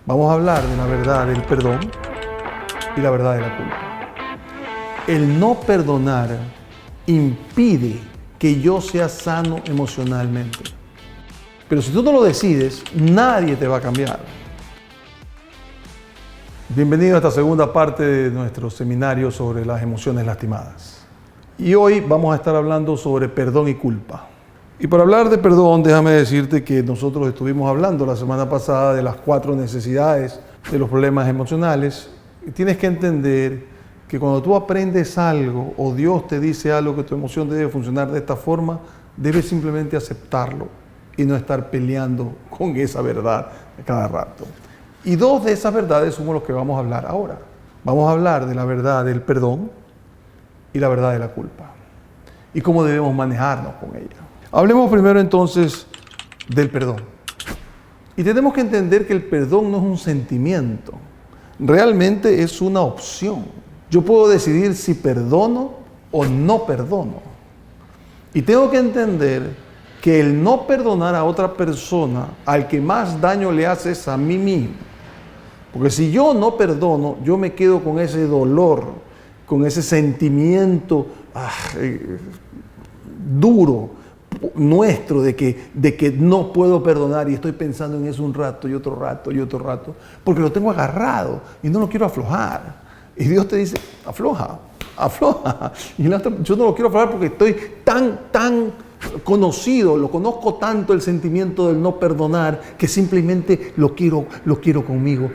Vamos a hablar de la verdad del perdón y la verdad de la culpa. El no perdonar impide que yo sea sano emocionalmente. Pero si tú no lo decides, nadie te va a cambiar. Bienvenido a esta segunda parte de nuestro seminario sobre las emociones lastimadas. Y hoy vamos a estar hablando sobre perdón y culpa. Y para hablar de perdón, déjame decirte que nosotros estuvimos hablando la semana pasada de las 4 necesidades de los problemas emocionales. Y tienes que entender que cuando tú aprendes algo o Dios te dice algo que tu emoción debe funcionar de esta forma, debes simplemente aceptarlo y no estar peleando con esa verdad cada rato. Y 2 de esas verdades son los que vamos a hablar ahora. Vamos a hablar de la verdad del perdón y la verdad de la culpa. Y cómo debemos manejarnos con ella. Hablemos primero entonces del perdón. Y tenemos que entender que el perdón no es un sentimiento. Realmente es una opción. Yo puedo decidir si perdono o no perdono. Y tengo que entender que el no perdonar a otra persona, al que más daño le hace es a mí mismo. Porque si yo no perdono, yo me quedo con ese dolor, con ese sentimiento duro nuestro de que no puedo perdonar y estoy pensando en eso un rato y otro rato y otro rato, porque lo tengo agarrado y no lo quiero aflojar. Y Dios te dice, afloja. Y yo no lo quiero aflojar porque estoy tan conocido, lo conozco tanto el sentimiento del no perdonar que simplemente lo quiero conmigo.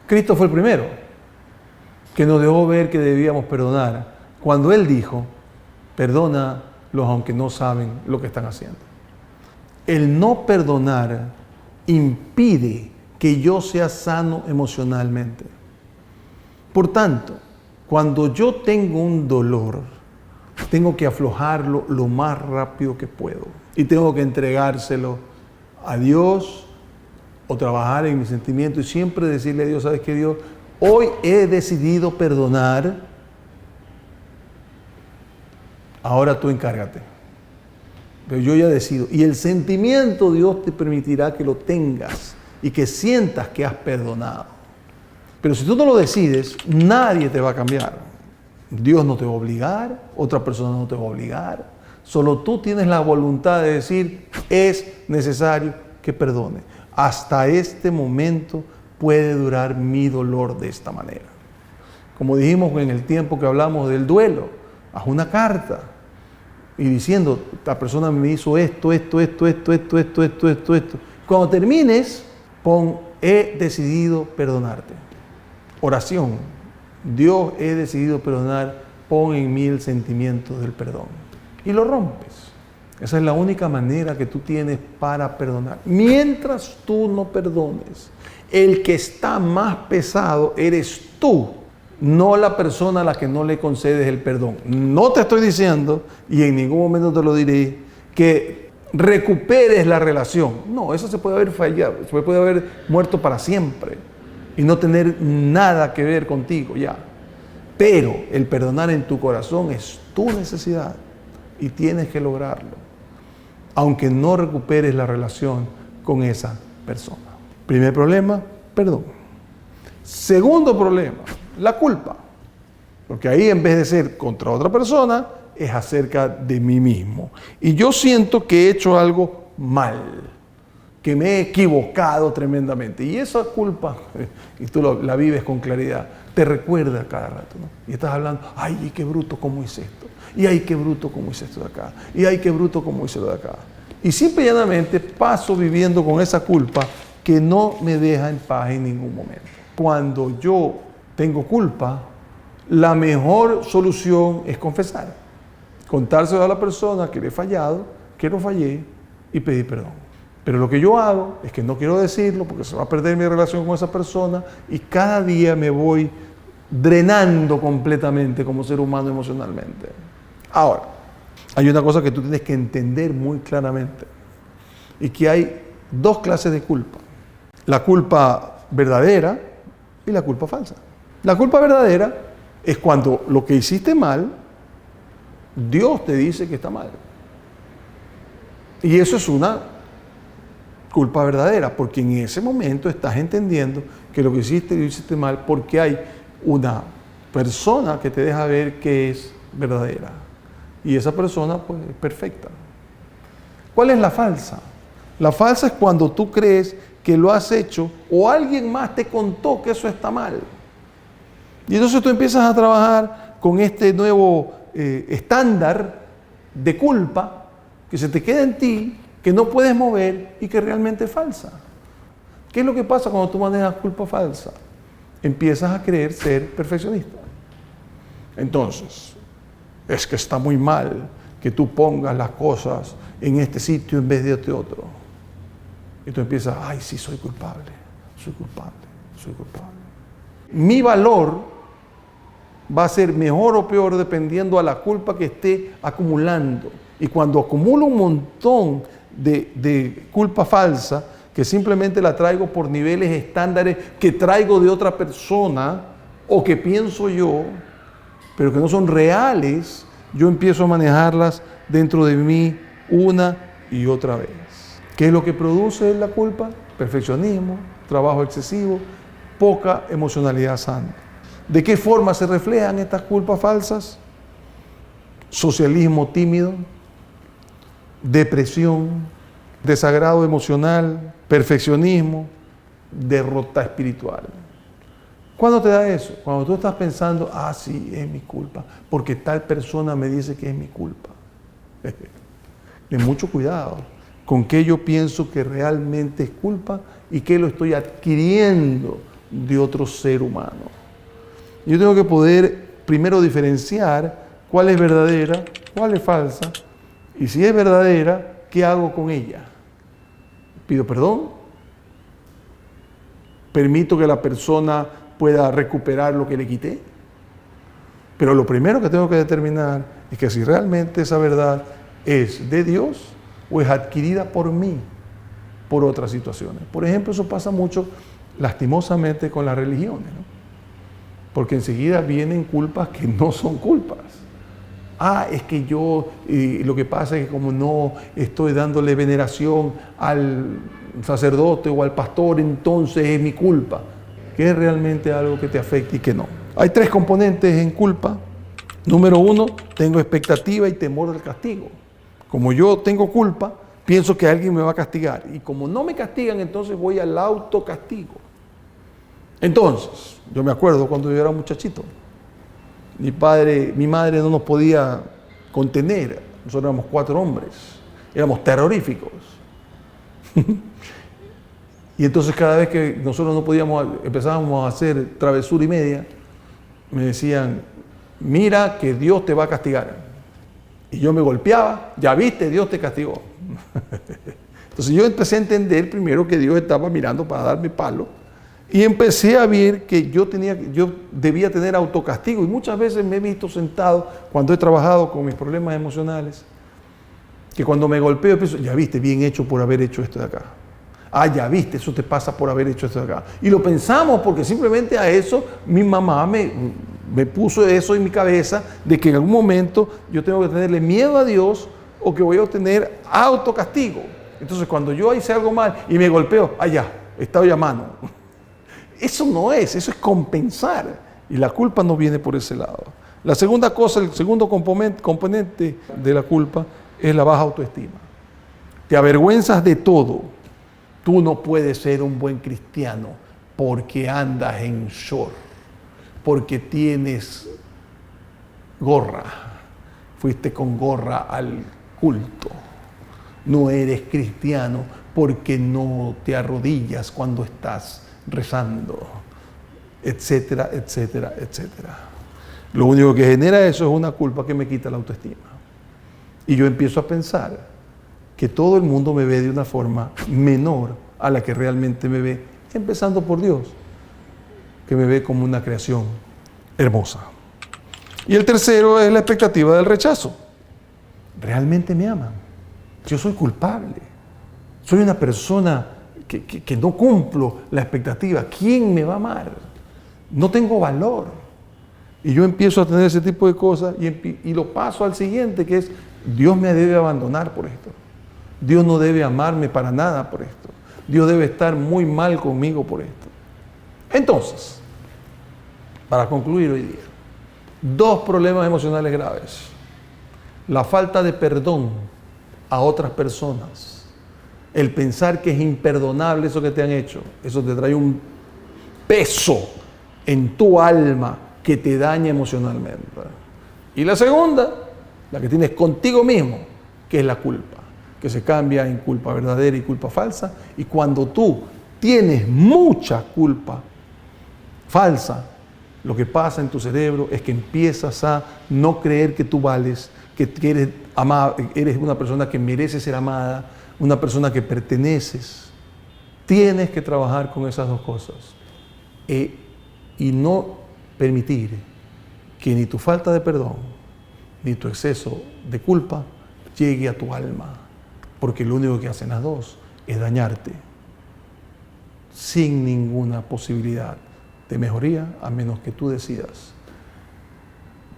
Cristo fue el primero que nos dejó ver que debíamos perdonar cuando Él dijo, perdónalos aunque no saben lo que están haciendo. El no perdonar impide que yo sea sano emocionalmente. Por tanto, cuando yo tengo un dolor, tengo que aflojarlo lo más rápido que puedo. Y tengo que entregárselo a Dios o trabajar en mis sentimientos y siempre decirle a Dios, ¿sabes qué, Dios? Hoy he decidido perdonar. Ahora tú encárgate. Pero yo ya decido. Y el sentimiento Dios te permitirá que lo tengas y que sientas que has perdonado. Pero si tú no lo decides, nadie te va a cambiar. Dios no te va a obligar, otra persona no te va a obligar. Solo tú tienes la voluntad de decir, es necesario que perdone. Hasta este momento puede durar mi dolor de esta manera. Como dijimos en el tiempo que hablamos del duelo, haz una carta y diciendo, la persona me hizo esto. Cuando termines, pon, he decidido perdonarte. Oración. Dios, he decidido perdonar, pon en mí el sentimiento del perdón. Y lo rompes. Esa es la única manera que tú tienes para perdonar. Mientras tú no perdones, el que está más pesado eres tú, no la persona a la que no le concedes el perdón. No te estoy diciendo, y en ningún momento te lo diré, que recuperes la relación. No, eso se puede haber fallado, se puede haber muerto para siempre y no tener nada que ver contigo ya. Pero el perdonar en tu corazón es tu necesidad y tienes que lograrlo, aunque no recuperes la relación con esa persona. Primer problema, perdón. Segundo problema, la culpa. Porque ahí en vez de ser contra otra persona, es acerca de mí mismo. Y yo siento que he hecho algo mal, que me he equivocado tremendamente. Y esa culpa, y tú la vives con claridad, te recuerda cada rato, ¿no? Y estás hablando, ay, qué bruto cómo hice esto. Y ay, qué bruto cómo hice esto de acá. Y ay, qué bruto cómo hice lo de acá. Y simple y llanamente paso viviendo con esa culpa que no me deja en paz en ningún momento. Cuando yo tengo culpa, la mejor solución es confesar. Contárselo a la persona que le he fallado, que lo fallé y pedir perdón. Pero lo que yo hago es que no quiero decirlo porque se va a perder mi relación con esa persona y cada día me voy drenando completamente como ser humano emocionalmente. Ahora, hay una cosa que tú tienes que entender muy claramente y que hay 2 clases de culpa. La culpa verdadera y la culpa falsa. La culpa verdadera es cuando lo que hiciste mal, Dios te dice que está mal. Y eso es una culpa verdadera, porque en ese momento estás entendiendo que lo que hiciste lo hiciste mal, porque hay una persona que te deja ver que es verdadera. Y esa persona pues es perfecta. ¿Cuál es la falsa? La falsa es cuando tú crees que lo has hecho o alguien más te contó que eso está mal. Y entonces tú empiezas a trabajar con este nuevo estándar de culpa que se te queda en ti, que no puedes mover y que realmente es falsa. ¿Qué es lo que pasa cuando tú manejas culpa falsa? Empiezas a creer ser perfeccionista. Entonces, es que está muy mal que tú pongas las cosas en este sitio en vez de este otro. Y tú empiezas, ay, sí, soy culpable, soy culpable, soy culpable. Mi valor va a ser mejor o peor dependiendo a la culpa que esté acumulando. Y cuando acumulo un montón de culpa falsa, que simplemente la traigo por niveles estándares que traigo de otra persona o que pienso yo, pero que no son reales, yo empiezo a manejarlas dentro de mí una y otra vez. ¿Qué es lo que produce la culpa? Perfeccionismo, trabajo excesivo, poca emocionalidad sana. ¿De qué forma se reflejan estas culpas falsas? Socialismo tímido, depresión, desagrado emocional, perfeccionismo, derrota espiritual. ¿Cuándo te da eso? Cuando tú estás pensando, ah, sí, es mi culpa, porque tal persona me dice que es mi culpa. Ten mucho cuidado con qué yo pienso que realmente es culpa y qué lo estoy adquiriendo de otro ser humano. Yo tengo que poder primero diferenciar cuál es verdadera, cuál es falsa, y si es verdadera, ¿qué hago con ella? ¿Pido perdón? ¿Permito que la persona pueda recuperar lo que le quité? Pero lo primero que tengo que determinar es que si realmente esa verdad es de Dios o es adquirida por mí, por otras situaciones. Por ejemplo, eso pasa mucho lastimosamente con las religiones, ¿no? Porque enseguida vienen culpas que no son culpas. Ah, es que yo, lo que pasa es que como no estoy dándole veneración al sacerdote o al pastor, entonces es mi culpa. Que es realmente algo que te afecta y que no. Hay 3 componentes en culpa. Número 1, tengo expectativa y temor del castigo. Como yo tengo culpa, pienso que alguien me va a castigar. Y como no me castigan, entonces voy al autocastigo. Entonces, yo me acuerdo cuando yo era muchachito, mi madre no nos podía contener. Nosotros éramos 4 hombres, éramos terroríficos. Y entonces cada vez que nosotros no podíamos, empezábamos a hacer travesura y media, me decían, mira que Dios te va a castigar. Y yo me golpeaba, ya viste, Dios te castigó. Entonces yo empecé a entender primero que Dios estaba mirando para darme palo. Y empecé a ver que yo debía tener autocastigo. Y muchas veces me he visto sentado, cuando he trabajado con mis problemas emocionales, que cuando me golpeo pienso, ya viste, bien hecho por haber hecho esto de acá. Ah, ya viste, eso te pasa por haber hecho esto de acá. Y lo pensamos porque simplemente a eso mi mamá me puso eso en mi cabeza, de que en algún momento yo tengo que tenerle miedo a Dios o que voy a obtener autocastigo. Entonces cuando yo hice algo mal y me golpeo, ya, estaba llamando. Eso no es, eso es compensar. Y la culpa no viene por ese lado. La segunda cosa, el segundo componente de la culpa es la baja autoestima. Te avergüenzas de todo. Tú no puedes ser un buen cristiano porque andas en short, porque tienes gorra. Fuiste con gorra al culto. No eres cristiano porque no te arrodillas cuando estás rezando, etcétera, etcétera, etcétera. Lo único que genera eso es una culpa que me quita la autoestima. Y yo empiezo a pensar que todo el mundo me ve de una forma menor a la que realmente me ve, empezando por Dios, que me ve como una creación hermosa. Y el tercero es la expectativa del rechazo. ¿Realmente me aman? Yo soy culpable. Soy una persona que no cumplo la expectativa. ¿Quién me va a amar? No tengo valor. Y yo empiezo a tener ese tipo de cosas y lo paso al siguiente, que es, Dios me debe abandonar por esto. Dios no debe amarme para nada por esto. Dios debe estar muy mal conmigo por esto. Entonces, para concluir hoy día, 2 problemas emocionales graves. La falta de perdón a otras personas. El pensar que es imperdonable eso que te han hecho. Eso te trae un peso en tu alma que te daña emocionalmente. Y la segunda, la que tienes contigo mismo, que es la culpa, que se cambia en culpa verdadera y culpa falsa. Y cuando tú tienes mucha culpa falsa, lo que pasa en tu cerebro es que empiezas a no creer que tú vales, que eres amada, eres una persona que merece ser amada, una persona que perteneces. Tienes que trabajar con esas 2 cosas y no permitir que ni tu falta de perdón ni tu exceso de culpa llegue a tu alma, porque lo único que hacen las 2 es dañarte sin ninguna posibilidad de mejoría, a menos que tú decidas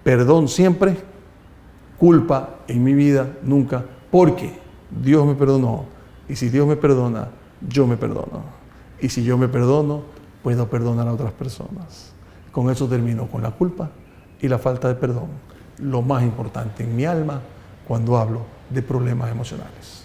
perdón siempre, culpa en mi vida nunca, porque Dios me perdonó, y si Dios me perdona, yo me perdono, y si yo me perdono, puedo perdonar a otras personas. Con eso termino con la culpa y la falta de perdón, lo más importante en mi alma cuando hablo de problemas emocionales.